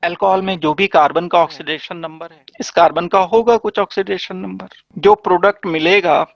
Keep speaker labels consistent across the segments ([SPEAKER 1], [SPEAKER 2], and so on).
[SPEAKER 1] Alcohol में जो भी कार्बन का ऑक्सीडेशन नंबर है, इस कार्बन का होगा कुछ ऑक्सीडेशन नंबर। जो प्रोडक्ट मिलेगा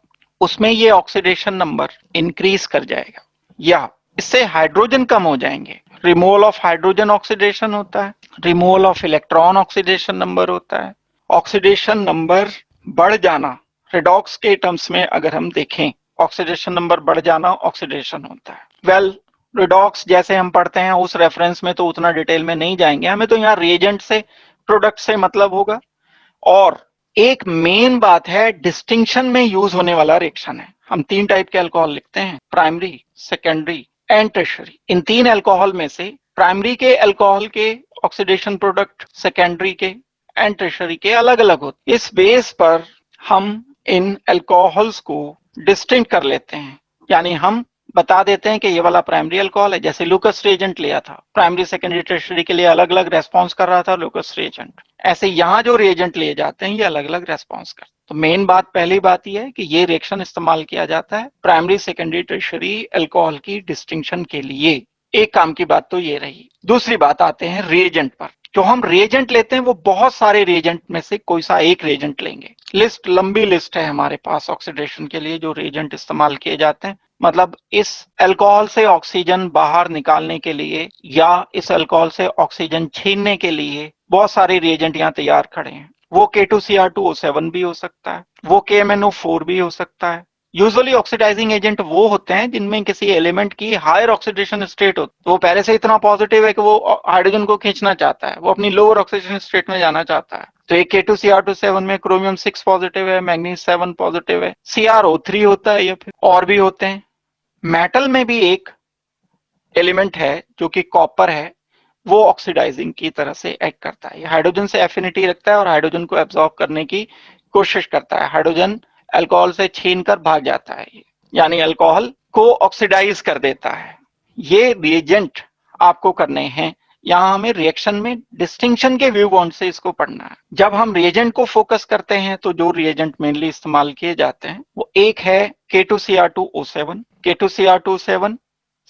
[SPEAKER 1] उसमें ये ऑक्सीडेशन नंबर इंक्रीज कर जाएगा या इससे हाइड्रोजन कम हो जाएंगे। रिमूवल ऑफ हाइड्रोजन ऑक्सीडेशन होता है, removal of electron oxidation number होता है। ऑक्सीडेशन नंबर बढ़ जाना, रेडॉक्स के टर्म्स में अगर हम देखें, ऑक्सीडेशन नंबर बढ़ जाना ऑक्सीडेशन होता है। वेल, रिडॉक्स जैसे हम पढ़ते हैं उस रेफरेंस में तो उतना डिटेल में नहीं जाएंगे, हमें तो यहाँ रिएजेंट से, प्रोडक्ट से मतलब होगा। और एक मेन बात है, डिस्टिंक्शन में यूज होने वाला रिएक्शन है। हम 3 टाइप के अल्कोहल लिखते हैं, primary, secondary and tertiary. In 3 alcohol में से प्राइमरी के अल्कोहल के ऑक्सीडेशन प्रोडक्ट सेकेंडरी के एंड टर्शियरी के अलग अलग होते। इस बेस पर हम इन अल्कोहल्स को डिस्टिंक्ट कर लेते हैं, यानी हम बता देते हैं कि ये वाला प्राइमरी अल्कोहल है। जैसे लुकस रिएजेंट लिया था, प्राइमरी सेकेंडरी टर्शियरी के लिए अलग अलग रेस्पॉन्स कर रहा था लुकस रिएजेंट, ऐसे यहाँ जो रिएजेंट लिए जाते हैं ये अलग अलग रेस्पॉन्स करते हैं। तो मेन बात, पहली बात यह है कि ये रिएक्शन इस्तेमाल किया जाता है प्राइमरी सेकेंडरी टर्शियरी अल्कोहल की डिस्टिंक्शन के लिए। एक काम की बात तो ये रही। दूसरी बात आते हैं रिएजेंट पर। जो हम रिएजेंट लेते हैं वो बहुत सारे रिएजेंट में से कोई सा एक रिएजेंट लेंगे। लिस्ट, लंबी लिस्ट है हमारे पास ऑक्सीडेशन के लिए जो रिएजेंट इस्तेमाल किए जाते हैं। मतलब इस अल्कोहल से ऑक्सीजन बाहर निकालने के लिए या इस अल्कोहल से ऑक्सीजन छीनने के लिए बहुत सारे रिएजेंट यहाँ तैयार खड़े हैं। वो K2Cr2O7 भी हो सकता है, वो KMnO4 भी हो सकता है। यूजुअली ऑक्सीडाइजिंग एजेंट वो होते हैं जिनमें किसी एलिमेंट की हायर ऑक्सीडेशन स्टेट होती है, वो पहले से इतना पॉजिटिव है कि वो हाइड्रोजन को खींचना चाहता है, वो अपनी लोअर ऑक्सीडेशन स्टेट में जाना चाहता है। तो एक K2Cr2 में क्रोमियम 6 पॉजिटिव है, मैग्नीज 7 पॉजिटिव है, CrO3 होता है, या फिर और भी होते हैं। मेटल में भी एक एलिमेंट है जो कि कॉपर है, वो ऑक्सीडाइजिंग की तरह से एक्ट करता है। हाइड्रोजन से एफिनिटी रखता है और हाइड्रोजन को एब्जॉर्ब करने की कोशिश करता है। हाइड्रोजन अल्कोहल से छीन कर भाग जाता है, यानी अल्कोहल को ऑक्सीडाइज कर देता है। ये रिएजेंट आपको करने हैं। यहाँ हमें रिएक्शन में डिस्टिंक्शन के व्यू पॉइंट से इसको पढ़ना है। जब हम रिएजेंट को फोकस करते हैं तो जो रिएजेंट मेनली इस्तेमाल किए जाते हैं वो एक है K2Cr2O7। K2Cr2O7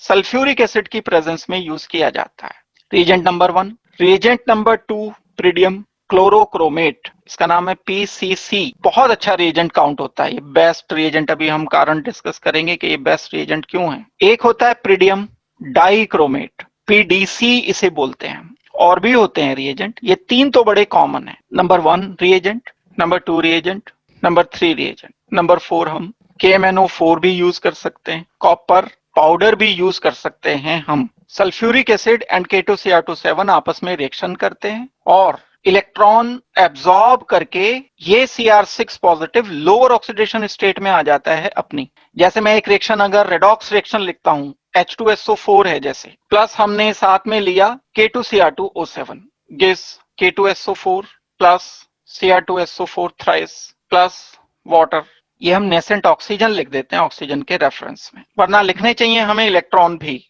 [SPEAKER 1] सल्फ्यूरिक एसिड की प्रेजेंस में यूज किया जाता है। Reagent number 1। Reagent number 2 pyridinium chlorochromate, इसका नाम है PCC। बहुत अच्छा रिएजेंट काउंट होता है, ये बेस्ट रिएजेंट। अभी हम कारण डिस्कस करेंगे कि ये बेस्ट रिएजेंट क्यों है। एक होता है प्रीडियम डाइक्रोमेट, PDC इसे बोलते हैं। और भी होते हैं रिएजेंट, ये 3 तो बड़े कॉमन है। Number 1 reagent, number 2 reagent, number 3 reagent. Number 4 हम KMnO4 भी यूज कर सकते हैं, कॉपर पाउडर भी यूज कर सकते हैं हम। सल्फ्यूरिक एसिड एंड K2Cr2 आपस में रिएक्शन करते हैं और इलेक्ट्रॉन एब्जॉर्ब करके ये Cr6 positive lower oxidation state में आ जाता है अपनी। जैसे मैं एक रिएक्शन, अगर रेडॉक्स रिएक्शन लिखता हूं, H2SO4 है जैसे, प्लस हमने साथ में लिया K2Cr2O7, gives K2SO4 plus Cr2SO4 thrice plus water. ये हम नेसेंट ऑक्सीजन लिख देते हैं ऑक्सीजन के रेफरेंस में, वरना लिखने चाहिए हमें इलेक्ट्रॉन भी।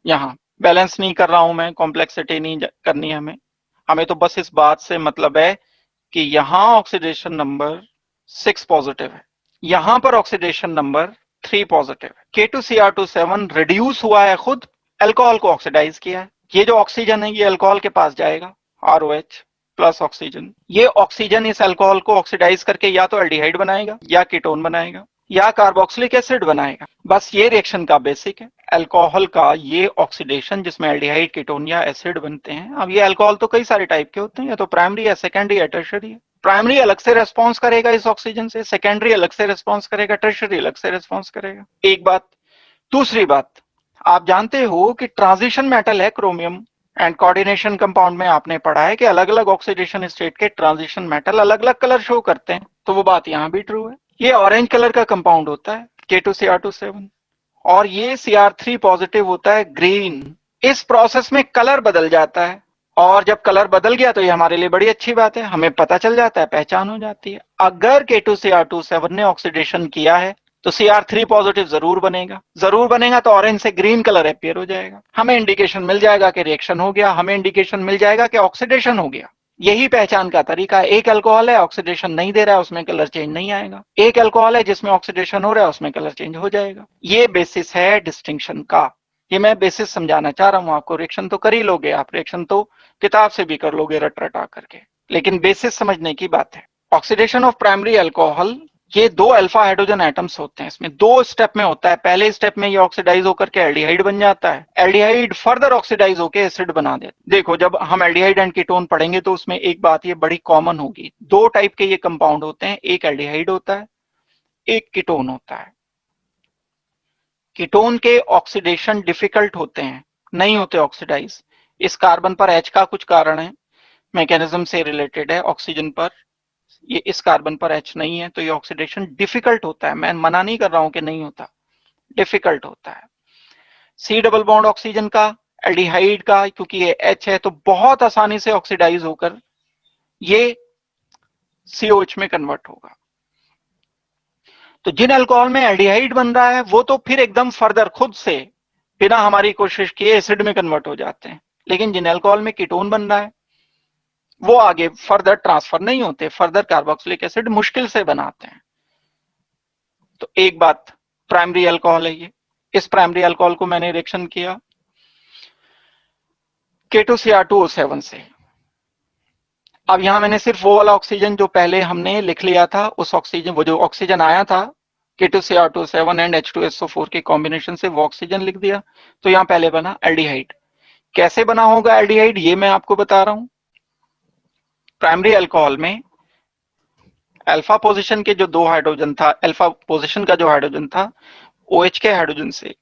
[SPEAKER 1] यहाँ बैलेंस नहीं कर रहा हूं मैं, कॉम्प्लेक्सिटी नहीं करनी है हमें तो बस इस बात से मतलब है कि यहाँ ऑक्सीडेशन नंबर 6 पॉजिटिव है, यहाँ पर ऑक्सीडेशन नंबर 3 पॉजिटिव है। K2Cr2 रिड्यूस हुआ है, खुद अल्कोहल को ऑक्सीडाइज किया है। ये जो ऑक्सीजन है ये अल्कोहल के पास जाएगा, ROH प्लस ऑक्सीजन। ये ऑक्सीजन इस अल्कोहल को ऑक्सीडाइज करके या तो एल्डिहाइड बनाएगा या कीटोन बनाएगा या कार्बोक्सिलिक एसिड बनाएगा। बस ये रिएक्शन का बेसिक है अल्कोहल का, ये ऑक्सीडेशन जिसमें एल्डिहाइड, कीटोन या एसिड बनते हैं। अब ये अल्कोहल तो कई सारे टाइप के होते हैं, या तो प्राइमरी है, सेकेंडरी है, टर्शियरी है। प्राइमरी अलग से रेस्पॉन्स करेगा इस ऑक्सीजन से, सेकेंडरी अलग से रेस्पॉन्स करेगा, टर्शियरी अलग से रेस्पॉन्स करेगा। एक बात। दूसरी बात, आप जानते हो कि ट्रांजिशन मेटल है क्रोमियम, एंड कोऑर्डिनेशन कंपाउंड में आपने पढ़ा है कि अलग अलग ऑक्सीडेशन स्टेट के ट्रांजिशन मेटल अलग अलग कलर शो करते हैं, तो वो बात यहाँ भी ट्रू है। ये ऑरेंज कलर का कंपाउंड होता है K2Cr2 और ये Cr3 पॉजिटिव होता है ग्रीन। इस प्रोसेस में कलर बदल जाता है, और जब कलर बदल गया तो ये हमारे लिए बड़ी अच्छी बात है, हमें पता चल जाता है, पहचान हो जाती है। अगर K2Cr2 ने ऑक्सीडेशन किया है तो Cr3 पॉजिटिव जरूर बनेगा, तो ऑरेंज से ग्रीन कलर अपीयर हो जाएगा। हमें इंडिकेशन मिल जाएगा कि रिएक्शन हो गया, हमें इंडिकेशन मिल जाएगा कि ऑक्सीडेशन हो गया। यही पहचान का तरीका है। एक अल्कोहल है ऑक्सीडेशन नहीं दे रहा है, उसमें कलर चेंज नहीं आएगा। एक अल्कोहल है जिसमें ऑक्सीडेशन हो रहा है, उसमें कलर चेंज हो जाएगा। ये बेसिस है डिस्टिंक्शन का। ये मैं बेसिस समझाना चाह रहा हूं आपको। रिएक्शन तो कर ही लोगे आप, रिएक्शन तो किताब से भी कर लोगे रट रटा करके, लेकिन बेसिस समझने की बात है। ऑक्सीडेशन ऑफ प्राइमरी अल्कोहल, ये दो अल्फा हाइड्रोजन एटम्स होते हैं, इसमें दो स्टेप में होता है। पहले स्टेप में ये ऑक्सीडाइज होकर के एल्डिहाइड बन जाता है, एल्डिहाइड फर्दर ऑक्सीडाइज होकर एसिड बना देता है। देखो जब हम एल्डिहाइड एंड कीटोन पढ़ेंगे तो उसमें एक बात ये बड़ी कॉमन होगी, दो टाइप के ये कंपाउंड होते हैं, एक एल्डिहाइड होता है, एक कीटोन होता है। कीटोन के ऑक्सीडेशन डिफिकल्ट होते हैं, नहीं होते ऑक्सीडाइज। इस कार्बन पर H का कुछ कारण है, मैकेनिज्म से रिलेटेड है, ऑक्सीजन पर ये, इस कार्बन पर H नहीं है, तो ये ऑक्सीडेशन डिफिकल्ट होता है। मैं मना नहीं कर रहा हूं कि नहीं होता, डिफिकल्ट होता है। C डबल बॉन्ड ऑक्सीजन का, एल्डिहाइड का, क्योंकि ये H है तो बहुत आसानी से ऑक्सीडाइज होकर ये COH में कन्वर्ट होगा। तो जिन अल्कोहल में एल्डिहाइड बन रहा है वो तो फिर एकदम फर्दर खुद से बिना हमारी कोशिश किए एसिड में कन्वर्ट हो जाते हैं, लेकिन जिन अल्कोहल में कीटोन बन रहा है वो आगे फर्दर ट्रांसफर नहीं होते, फर्दर कार्बोक्सिलिक एसिड मुश्किल से बनाते हैं। तो एक बात प्राइमरी अल्कोहल है ये। इस प्राइमरी अल्कोहल को मैंने रिएक्शन किया K2Cr2O7 से। अब यहां मैंने सिर्फ वो वाला ऑक्सीजन जो पहले हमने लिख लिया था, उस ऑक्सीजन, वो जो ऑक्सीजन आया था K2Cr2O7 एंड H2SO4 के कॉम्बिनेशन से, वो ऑक्सीजन लिख दिया। तो यहां पहले बना एल्डिहाइड। कैसे बना होगा एल्डिहाइड ये मैं आपको बता रहा हूं। प्राइमरी अल्कोहल में अल्फा पोजीशन के जो दो हाइड्रोजन था, अल्फा पोजीशन का जो हाइड्रोजन था, OH के हाइड्रोजन से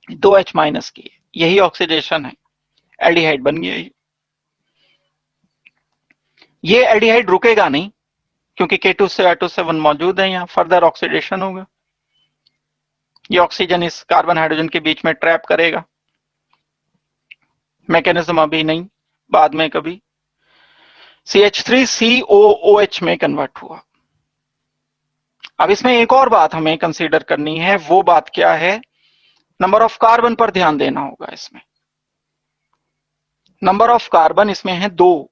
[SPEAKER 1] दो H माइनस किए, यही ऑक्सीडेशन है, एल्डिहाइड बन गया। ये एल्डिहाइड रुकेगा नहीं क्योंकि K2Cr2O7 मौजूद है, यहां फर्दर ऑक्सीडेशन होगा, ये ऑक्सीजन इस कार्बन हाइड्रोजन के बीच में ट्रैप करेगा। मैकेनिज्म अभी नहीं, बाद में कभी CH3COOH में कन्वर्ट हुआ। अब इसमें एक और बात हमें कंसीडर करनी है, वो बात क्या है, नंबर ऑफ कार्बन पर ध्यान देना होगा। इसमें नंबर ऑफ कार्बन इसमें है दो,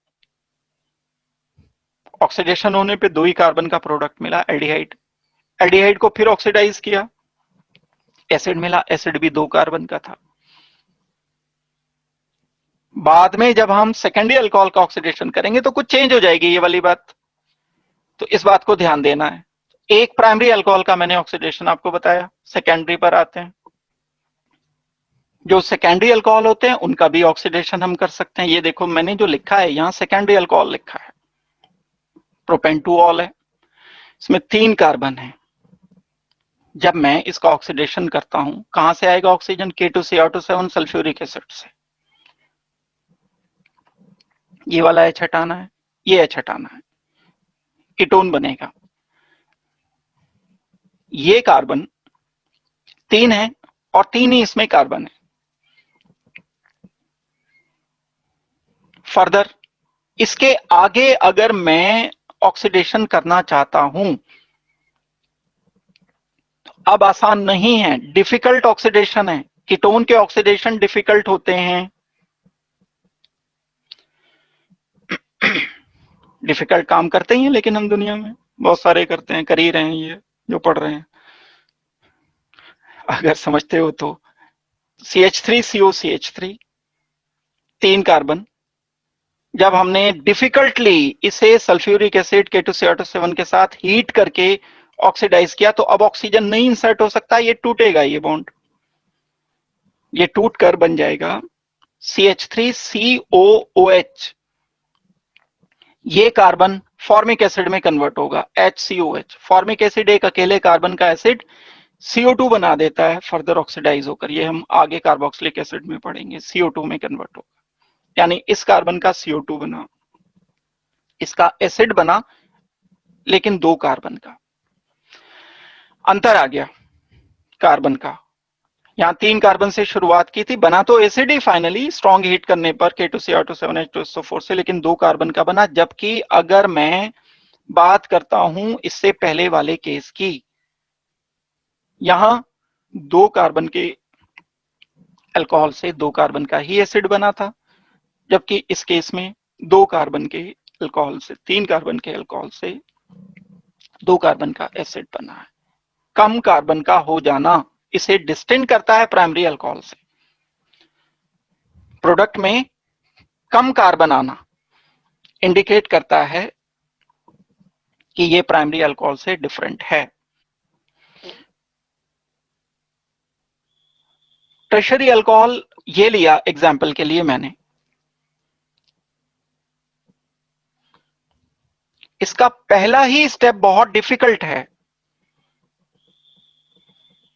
[SPEAKER 1] ऑक्सीडेशन होने पे दो ही कार्बन का प्रोडक्ट मिला, एल्डिहाइड। एल्डिहाइड को फिर ऑक्सीडाइज किया, एसिड मिला, एसिड भी दो कार्बन का था। बाद में जब हम सेकेंडरी अल्कोहल का ऑक्सीडेशन करेंगे तो कुछ चेंज हो जाएगी ये वाली बात, तो इस बात को ध्यान देना है। एक प्राइमरी अल्कोहल का मैंने ऑक्सीडेशन आपको बताया, सेकेंडरी पर आते हैं। जो सेकेंडरी अल्कोहल होते हैं उनका भी ऑक्सीडेशन हम कर सकते हैं। ये देखो मैंने जो लिखा है यहां सेकेंडरी अल्कोहल लिखा है, प्रोपेन 2 ऑल है, इसमें 3 कार्बन है। जब मैं इसका ऑक्सीडेशन करता हूं, कहां से आएगा ऑक्सीजन, K2Cr2O7 सल्फ्यूरिक एसिड से। ये वाला H हटाना है, ये H हटाना है, कीटोन बनेगा। ये कार्बन 3 है और 3 ही इसमें कार्बन है। फर्दर इसके आगे अगर मैं ऑक्सीडेशन करना चाहता हूं, अब आसान नहीं है, डिफिकल्ट ऑक्सीडेशन है। कीटोन के ऑक्सीडेशन डिफिकल्ट होते हैं, डिफिकल्ट काम करते ही हैं, लेकिन हम दुनिया में बहुत सारे करते हैं, कर ही रहे हैं ये जो पढ़ रहे हैं, अगर समझते हो तो। CH3COCH3 3 कार्बन, जब हमने डिफिकल्टली इसे सल्फ्यूरिक एसिड K2Cr2O7 के साथ हीट करके ऑक्सीडाइज किया, तो अब ऑक्सीजन नहीं इंसर्ट हो सकता, ये टूटेगा, ये बॉन्ड ये टूट कर बन जाएगा CH3COOH। ये कार्बन फॉर्मिक एसिड में कन्वर्ट होगा, HCOH। फॉर्मिक एसिड एक अकेले कार्बन का एसिड CO2 बना देता है फर्दर ऑक्सीडाइज होकर, ये हम आगे कार्बोक्सिलिक एसिड में पढ़ेंगे, CO2 में कन्वर्ट होगा। यानी इस कार्बन का CO2 बना, इसका एसिड बना, लेकिन 2 कार्बन का अंतर आ गया कार्बन का। यहां 3 कार्बन से शुरुआत की थी, बना तो एसिड ही फाइनली स्ट्रॉन्ग हीट करने पर K2Cr2O7 H2SO4 से, लेकिन 2 कार्बन का बना। जबकि अगर मैं बात करता हूं इससे पहले वाले केस की, यहां 2 कार्बन के अल्कोहल से 2 कार्बन का ही एसिड बना था, जबकि इस केस में 2 कार्बन के अल्कोहल से, 3 कार्बन के अल्कोहल से 2 कार्बन का एसिड बना है। कम कार्बन का हो जाना इसे डिस्टिंक्ट करता है प्राइमरी अल्कोहल से। प्रोडक्ट में कम कार्बन आना इंडिकेट करता है कि ये प्राइमरी अल्कोहल से डिफरेंट है। टर्शरी अल्कोहल ये लिया एग्जाम्पल के लिए मैंने, इसका पहला ही स्टेप बहुत डिफिकल्ट है।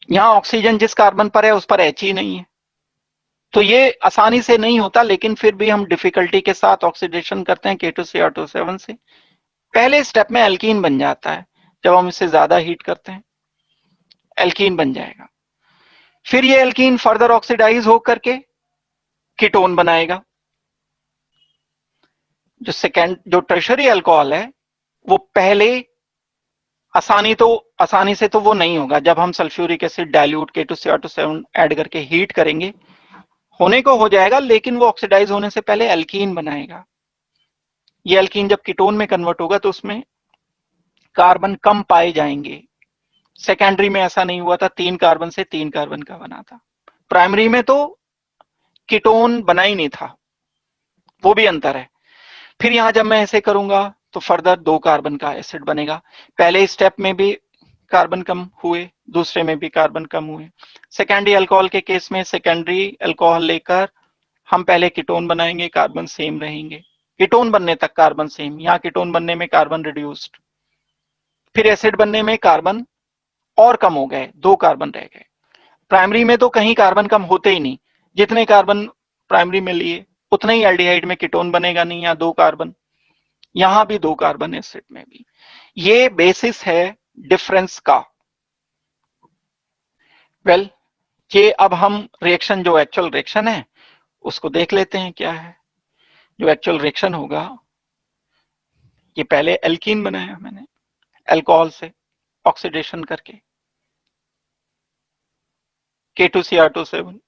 [SPEAKER 1] यहां ऑक्सीजन जिस कार्बन पर है उस पर एच ही नहीं है, तो ये आसानी से नहीं होता, लेकिन फिर भी हम डिफिकल्टी के साथ ऑक्सीडेशन करते हैं K2Cr2O7 से। पहले स्टेप में एल्कीन बन जाता है, जब हम इसे ज्यादा हीट करते हैं एल्कीन बन जाएगा। फिर ये एल्कीन फर्दर ऑक्सीडाइज होकर के कीटोन बनाएगा। जो टर्शरी अल्कोहल है वो पहले आसानी से तो वो नहीं होगा। जब हम sulphuric acid dilute K2Cr2O7 add करके हीट करेंगे होने को हो जाएगा, लेकिन वो ऑक्सीडाइज होने से पहले एल्कीन बनाएगा। ये एल्कीन जब कीटोन में कन्वर्ट होगा तो उसमें कार्बन कम पाए जाएंगे। सेकेंडरी में ऐसा नहीं हुआ था, 3 कार्बन से 3 कार्बन का बना था। प्राइमरी में तो कीटोन बना ही नहीं था, वो भी अंतर है। फिर यहां जब मैं ऐसे करूंगा तो फर्दर 2 कार्बन का एसिड बनेगा। पहले स्टेप में भी कार्बन कम हुए, दूसरे में भी कार्बन कम हुए। सेकेंडरी अल्कोहल के केस में सेकेंडरी अल्कोहल लेकर हम पहले कीटोन बनाएंगे, कार्बन सेम रहेंगे, कीटोन बनने तक कार्बन सेम। यहां कीटोन बनने में कार्बन रिड्यूस्ड, फिर एसिड बनने में कार्बन और कम हो गए, 2 कार्बन रह गए। प्राइमरी में तो कहीं कार्बन कम होते ही नहीं, जितने कार्बन प्राइमरी में लिए उतने ही एल्डिहाइड में कीटोन बनेगा नहीं, या 2 कार्बन, यहां भी 2 कार्बन एसिड में भी। ये बेसिस है डिफरेंस का। वेल ये अब हम रिएक्शन, जो एक्चुअल रिएक्शन है उसको देख लेते हैं क्या है। जो एक्चुअल रिएक्शन होगा, ये पहले एल्कीन बनाया मैंने अल्कोहल से ऑक्सीडेशन करके K2Cr2O7,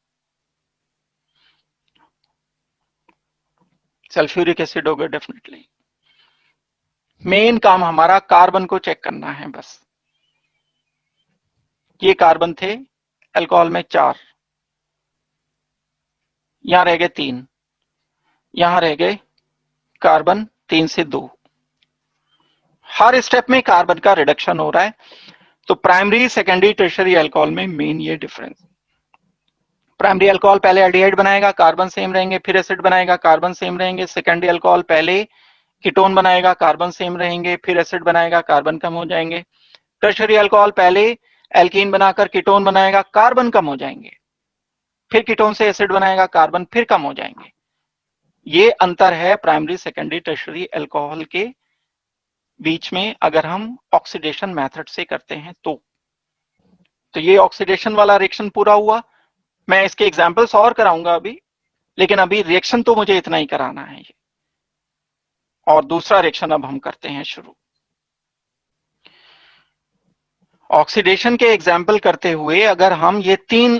[SPEAKER 1] सल्फ्यूरिक एसिड होगा डेफिनेटली। मेन काम हमारा कार्बन को चेक करना है बस। ये कार्बन थे अल्कोहल में 4, यहां रह गए 3, यहां रह गए कार्बन 3 से 2। हर स्टेप में कार्बन का रिडक्शन हो रहा है। तो प्राइमरी सेकेंडरी टर्शरी अल्कोहल में मेन ये डिफरेंस। प्राइमरी अल्कोहल पहले एल्डिहाइड बनाएगा, कार्बन सेम रहेंगे, फिर एसिड बनाएगा, कार्बन सेम रहेंगे। सेकेंडरी अल्कोहल पहले कीटोन बनाएगा, कार्बन सेम रहेंगे, फिर एसिड बनाएगा, कार्बन कम हो जाएंगे। टर्शरी अल्कोहल पहले एल्कीन बनाकर कीटोन बनाएगा, कार्बन कम हो जाएंगे, फिर कीटोन से एसिड बनाएगा, कार्बन फिर कम हो जाएंगे। ये अंतर है प्राइमरी सेकेंडरी टर्शरी अल्कोहल के बीच में, अगर हम ऑक्सीडेशन मेथड से करते हैं तो ये ऑक्सीडेशन वाला रिएक्शन पूरा हुआ। मैं इसके एग्जांपल्स और कराऊंगा अभी, लेकिन अभी रिएक्शन तो मुझे इतना ही कराना है ये। और दूसरा रिएक्शन अब हम करते हैं शुरू। ऑक्सीडेशन के एग्जाम्पल करते हुए अगर हम ये 3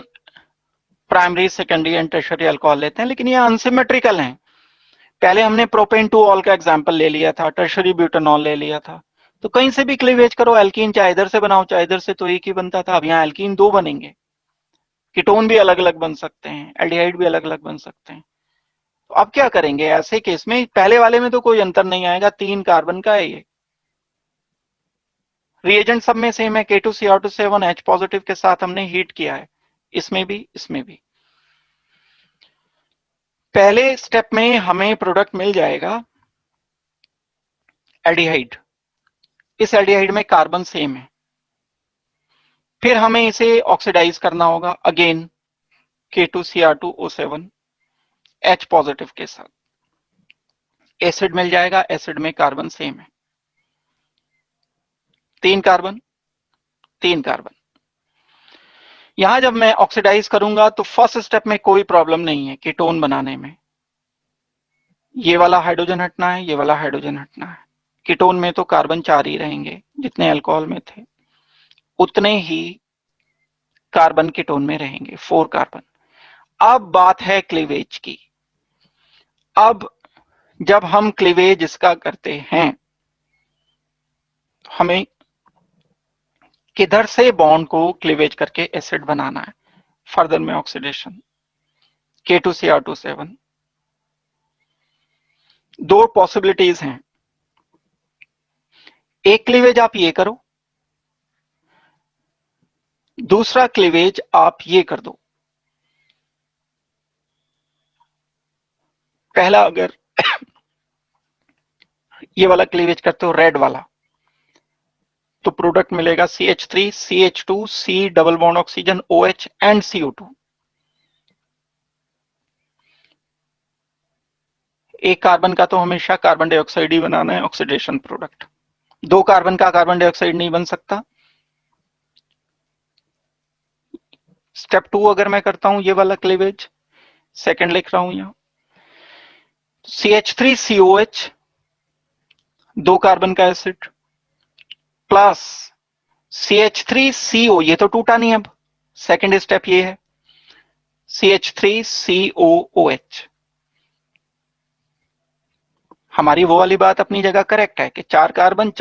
[SPEAKER 1] primary secondary and tertiary alcohol लेते हैं, लेकिन ये अनसिमेट्रिकल हैं। पहले हमने प्रोपेन टू ऑल का एग्जाम्पल ले लिया था, टर्शरी ब्यूटानॉल ले लिया था। तो कहीं से भी क्लीवेज करो, एल्कीन चाहे इधर से बनाओ चाहे इधर से, तो एक ही बनता था। अब यहाँ एल्कीन 2 बनेंगे, कीटोन भी अलग अलग बन सकते हैं, एल्डिहाइड भी अलग अलग बन सकते हैं। तो अब क्या करेंगे ऐसे केस में? पहले वाले में तो कोई अंतर नहीं आएगा, 3 कार्बन का है ये। रिएजेंट सब में सेम है, K2Cr2O7 H पॉजिटिव के साथ हमने हीट किया है, इसमें भी इसमें भी। पहले स्टेप में हमें प्रोडक्ट मिल जाएगा एल्डिहाइड। इस एल्डिहाइड में कार्बन सेम है, फिर हमें इसे ऑक्सीडाइज करना होगा अगेन K2Cr2O7 H पॉजिटिव के साथ। एसिड मिल जाएगा, एसिड में कार्बन सेम है, 3 कार्बन 3 कार्बन। यहां जब मैं ऑक्सीडाइज करूंगा तो फर्स्ट स्टेप में कोई प्रॉब्लम नहीं है कीटोन बनाने में। ये वाला हाइड्रोजन हटना है, ये वाला हाइड्रोजन हटना है। कीटोन में तो कार्बन 4 ही रहेंगे, जितने अल्कोहल में थे उतने ही कार्बन कीटोन में रहेंगे, 4 कार्बन। अब बात है क्लीवेज की। अब जब हम क्लीवेज इसका करते हैं, हमें किधर से बॉन्ड को क्लीवेज करके एसिड बनाना है। फर्दर में ऑक्सीडेशन K2Cr2O7 दो पॉसिबिलिटीज हैं, एक क्लीवेज आप ये करो, दूसरा क्लीवेज आप ये कर दो। पहला अगर ये वाला क्लीवेज करते हो रेड वाला, तो प्रोडक्ट मिलेगा CH3 CH2 C double bond oxygen OH and CO2। एक कार्बन का तो हमेशा कार्बन डाइऑक्साइड ही बनाना है ऑक्सीडेशन प्रोडक्ट, दो कार्बन का कार्बन डाइऑक्साइड नहीं बन सकता। स्टेप 2 अगर मैं करता हूं ये वाला क्लीवेज, सेकंड लिख रहा हूं यहां, CH3COH दो कार्बन का एसिड प्लस CH3CO, ये तो टूटा नहीं, अब सेकंड स्टेप ये है CH3COOH। हमारी वो वाली बात अपनी जगह करेक्ट है कि चार कार्बन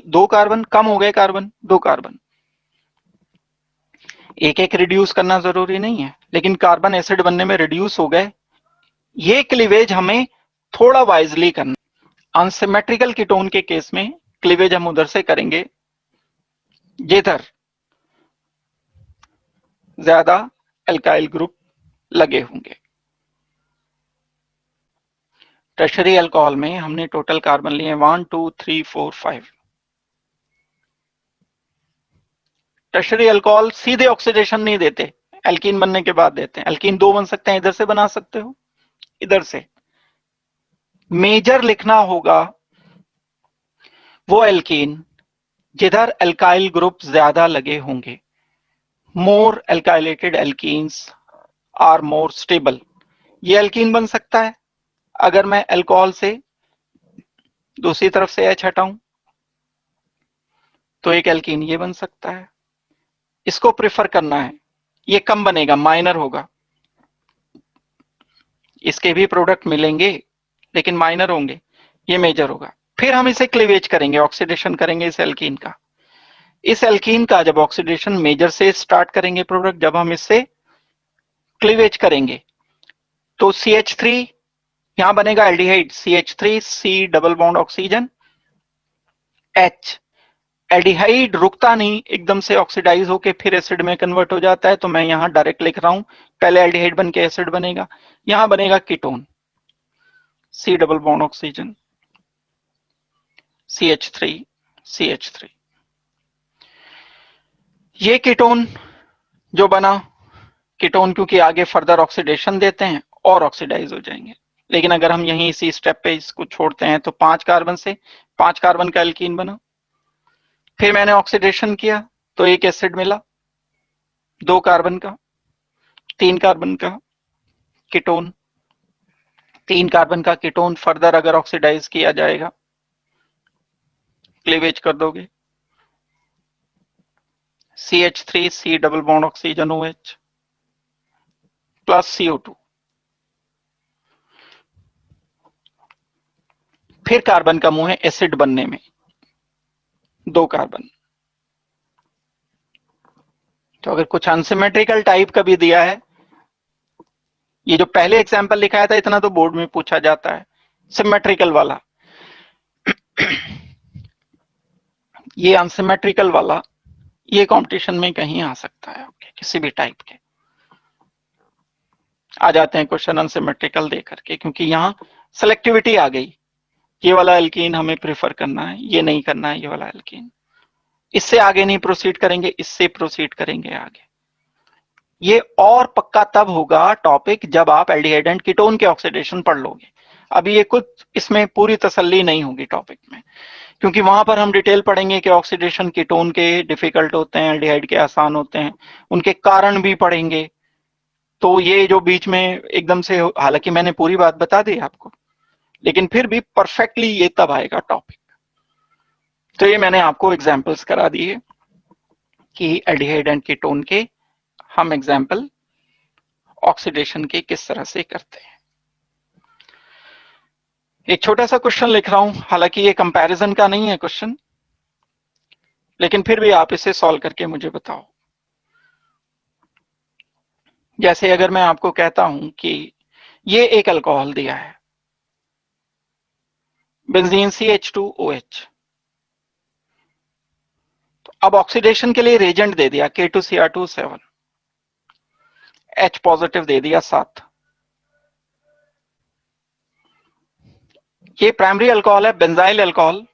[SPEAKER 1] दो कार्बन कम हो गए, कार्बन दो कार्बन, एक एक रिड्यूस करना जरूरी नहीं है, लेकिन कार्बन एसिड बनने में रिड्यूस हो गए। ये क्लीवेज हमें थोड़ा वाइजली करना। अनसिमेट्रिकल कीटोन के केस में क्लीवेज हम उधर से करेंगे जिधर ज्यादा एल्काइल ग्रुप लगे होंगे। टर्शरी अल्कोहल में हमने टोटल कार्बन लिए 1 2 3 4 5। टर्शरी अल्कोहल सीधे ऑक्सीडेशन नहीं देते, एल्कीन बनने के बाद देते हैं। एल्कीन दो बन सकते हैं, इधर से बना सकते हो, इधर से। मेजर लिखना होगा वो एल्कीन जिधर एल्काइल ग्रुप ज्यादा लगे होंगे। मोर एल्काइलेटेड एल्कीन्स आर मोर स्टेबल। ये एल्कीन बन सकता है अगर मैं अल्कोहल से दूसरी तरफ से H हटाऊं, तो एक एल्कीन ये बन सकता है। इसको प्रेफर करना है, ये कम बनेगा, माइनर होगा। इसके भी प्रोडक्ट मिलेंगे लेकिन माइनर होंगे, ये मेजर होगा। फिर हम इसे क्लीवेज करेंगे, ऑक्सीडेशन करेंगे इस एल्कीन का। इस एल्कीन का जब ऑक्सीडेशन मेजर से स्टार्ट करेंगे प्रोडक्ट, जब हम इससे क्लीवेज करेंगे तो CH3 यहां बनेगा aldehyde, CH3 C double bond oxygen H। Aldehyde रुकता नहीं, एकदम से ऑक्सीडाइज होके फिर एसिड में कन्वर्ट हो जाता है, तो मैं यहां डायरेक्ट लिख रहा हूं, पहले एल्डिहाइड बन के एसिड बनेगा, यहां बनेगा ketone C double bond oxygen CH3 CH3। ये कीटोन जो बना, कीटोन क्योंकि आगे फर्दर ऑक्सीडेशन देते हैं और ऑक्सीडाइज हो जाएंगे। लेकिन अगर हम यहीं इसी स्टेप पे इसको छोड़ते हैं तो 5 कार्बन से 5 कार्बन का एल्कीन बना। फिर मैंने ऑक्सीडेशन किया तो एक एसिड मिला, 2 कार्बन का, 3 कार्बन का कीटोन। 3 कार्बन का कीटोन फर्दर अगर ऑक्सीडाइज किया जाएगा, क्लीवेज कर दोगे, CH3 C double bond oxygen OH plus CO2। फिर कार्बन का मुंह है एसिड बनने में, 2 कार्बन। तो अगर कुछ अनसिमेट्रिकल टाइप का भी दिया है, ये जो पहले एग्जांपल लिखाया था इतना तो बोर्ड में पूछा जाता है, सिमेट्रिकल वाला, ये अनसिमेट्रिकल वाला, ये कंपटीशन में कहीं आ सकता है आपके, किसी भी टाइप के आ जाते हैं क्वेश्चन अनसिमेट्रिकल दे करके, क्योंकि यहाँ सेलेक्टिविटी आ गई। ये वाला एल्कीन हमें प्रेफर करना है, ये नहीं करना है, ये वाला एल्कीन, इससे आगे नहीं प्रोसीड करेंगे, इससे प्रोसीड करेंगे आगे। ये और पक्का तब होगा टॉपिक जब आप एल्डिहाइड एंड कीटोन के ऑक्सीडेशन पढ़ लोगे। अभी ये कुछ इसमें पूरी तसल्ली नहीं होगी टॉपिक में, क्योंकि वहां पर हम डिटेल पढ़ेंगे कि ऑक्सीडेशन कीटोन के डिफिकल्ट होते हैं, एल्डिहाइड के आसान होते हैं, उनके कारण भी पढ़ेंगे। तो ये जो बीच में एकदम से, हालांकि मैंने पूरी बात बता दी आपको, लेकिन फिर भी परफेक्टली ये तब आएगा टॉपिक। तो ये मैंने आपको एग्जांपल्स करा दिए कि एल्डिहाइड एंड कीटोन के हम एग्जांपल ऑक्सीडेशन के किस तरह से करते हैं। एक छोटा सा क्वेश्चन लिख रहा हूं, हालांकि ये कंपैरिजन का नहीं है क्वेश्चन, लेकिन फिर भी आप इसे सॉल्व करके मुझे बताओ। जैसे अगर मैं आपको कहता हूं कि ये एक अल्कोहल दिया है, बेंजीन CH2OH। तो अब ऑक्सीडेशन के लिए रेजेंट दे दिया K2Cr2 7, H पॉजिटिव दे दिया 7। ये प्राइमरी अल्कोहल है, बेंजाइल अल्कोहल।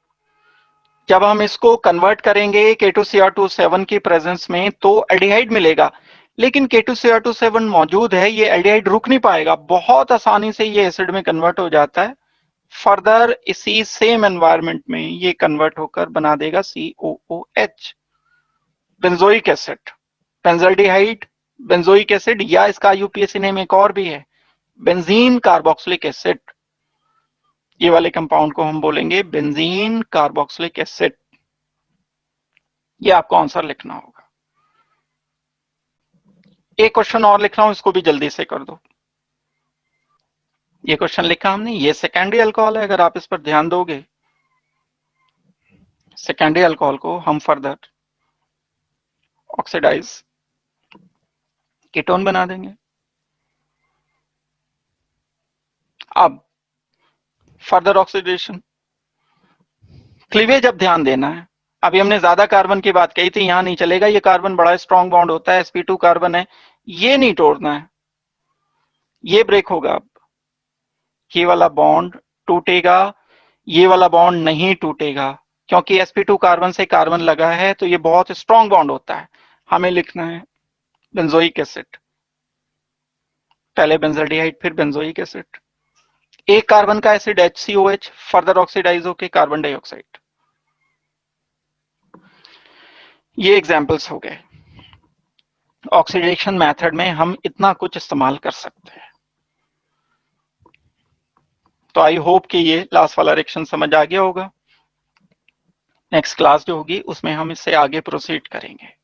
[SPEAKER 1] जब हम इसको कन्वर्ट करेंगे K2Cr2 7 की प्रेजेंस में तो एल्डिहाइड मिलेगा, लेकिन K2Cr2 7 मौजूद है, ये एल्डिहाइड रुक नहीं पाएगा, बहुत आसानी से ये एसिड में कन्वर्ट हो जाता है। फर्दर इसी सेम एनवायरनमेंट में ये कन्वर्ट होकर बना देगा COOH, benzoic acid, benzaldehyde, benzoic acid, या इसका IUPAC नेम एक और भी है, बेंजीन कार्बोक्सिलिक एसिड। ये वाले कंपाउंड को हम बोलेंगे बेंजीन कार्बोक्सिलिक एसिड। ये आपको आंसर लिखना होगा। एक क्वेश्चन और लिख रहा हूं, इसको भी जल्दी से कर दो। ये क्वेश्चन लिखा हमने, ये सेकेंडरी अल्कोहल है। अगर आप इस पर ध्यान दोगे, सेकेंडरी अल्कोहल को हम फर्दर ऑक्सीडाइज कीटोन बना देंगे। अब फर्दर ऑक्सीडेशन, क्लीवेज अब ध्यान देना है। अभी हमने ज्यादा कार्बन की बात कही थी, यहां नहीं चलेगा, ये कार्बन बड़ा स्ट्रॉन्ग बॉन्ड होता है, sp2 कार्बन है, ये नहीं तोड़ना है, ये ब्रेक होगा। अब ये वाला बॉन्ड टूटेगा, ये वाला बॉन्ड नहीं टूटेगा, क्योंकि sp2 कार्बन से कार्बन लगा है, तो ये बहुत स्ट्रॉन्ग बॉन्ड होता है। हमें लिखना है बेंजोइक एसिड, पहले बेंजल्डिहाइड फिर बेंजोइक एसिड। एक कार्बन का एसिड HCOH फर्दर ऑक्सीडाइज होके कार्बन डाइऑक्साइड। ये एग्जांपल्स हो गए। ऑक्सीडेशन मेथड में हम इतना कुछ इस्तेमाल कर सकते हैं। तो आई होप कि ये लास्ट वाला रिएक्शन समझ आ गया होगा। नेक्स्ट क्लास जो होगी उसमें हम इससे आगे प्रोसीड करेंगे।